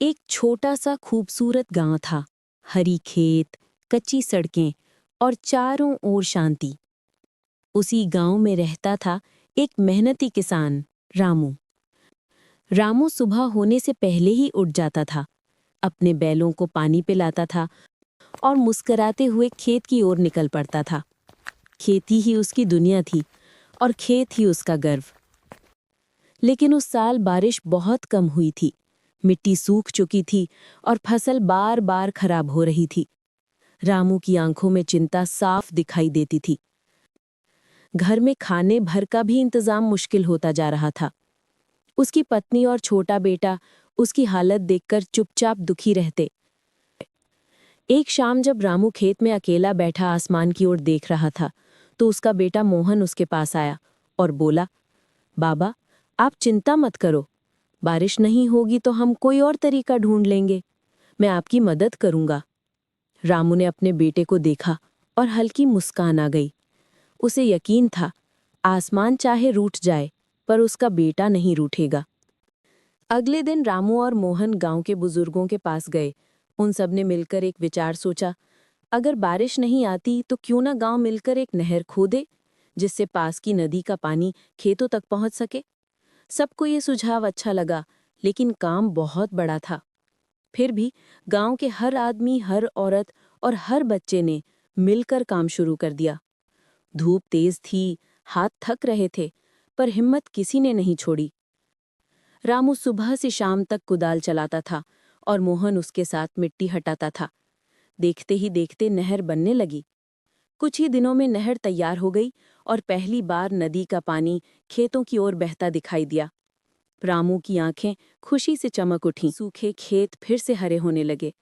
एक छोटा सा खूबसूरत गांव था। हरी खेत, कच्ची सड़कें और चारों ओर शांति। उसी गांव में रहता था एक मेहनती किसान, रामू। रामू सुबह होने से पहले ही उठ जाता था, अपने बैलों को पानी पिलाता था और मुस्कुराते हुए खेत की ओर निकल पड़ता था। खेती ही उसकी दुनिया थी और खेत ही उसका गर्व। लेकिन उस साल बारिश बहुत कम हुई थी। मिट्टी सूख चुकी थी और फसल बार बार खराब हो रही थी। रामू की आंखों में चिंता साफ दिखाई देती थी। घर में खाने भर का भी इंतजाम मुश्किल होता जा रहा था। उसकी पत्नी और छोटा बेटा उसकी हालत देखकर चुपचाप दुखी रहते। एक शाम जब रामू खेत में अकेला बैठा आसमान की ओर देख रहा था, तो उसका बेटा मोहन उसके पास आया और बोला, बाबा, आप चिंता मत करो। बारिश नहीं होगी तो हम कोई और तरीका ढूंढ लेंगे। मैं आपकी मदद करूंगा। रामू ने अपने बेटे को देखा और हल्की मुस्कान आ गई। उसे यकीन था, आसमान चाहे रूठ जाए, पर उसका बेटा नहीं रूठेगा। अगले दिन रामू और मोहन गांव के बुजुर्गों के पास गए। उन सब ने मिलकर एक विचार सोचा। अगर बारिश नहीं आती तो क्यों ना गांव मिलकर एक नहर खोदे, जिससे पास की नदी का पानी खेतों तक पहुंच सके। सबको ये सुझाव अच्छा लगा, लेकिन काम बहुत बड़ा था। फिर भी गांव के हर आदमी, हर औरत और हर बच्चे ने मिलकर काम शुरू कर दिया। धूप तेज थी, हाथ थक रहे थे, पर हिम्मत किसी ने नहीं छोड़ी। रामू सुबह से शाम तक कुदाल चलाता था और मोहन उसके साथ मिट्टी हटाता था। देखते ही देखते नहर बनने लगी। कुछ ही दिनों में नहर तैयार हो गई और पहली बार नदी का पानी खेतों की ओर बहता दिखाई दिया। रामू की आंखें खुशी से चमक उठीं। सूखे खेत फिर से हरे होने लगे,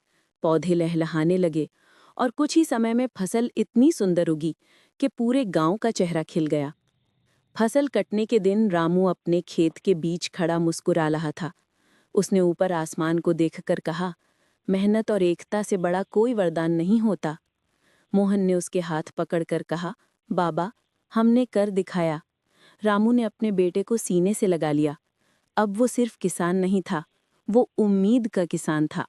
पौधे लहलहाने लगे और कुछ ही समय में फसल इतनी सुंदर उगी कि पूरे गांव का चेहरा खिल गया। फसल कटने के दिन रामू अपने खेत के बीच खड़ा मुस्कुरा रहा था। उसने ऊपर आसमान को देखकर कहा, मेहनत और एकता से बड़ा कोई वरदान नहीं होता। मोहन ने उसके हाथ पकड़कर कहा, बाबा, हमने कर दिखाया। रामू ने अपने बेटे को सीने से लगा लिया। अब वो सिर्फ किसान नहीं था, वो उम्मीद का किसान था।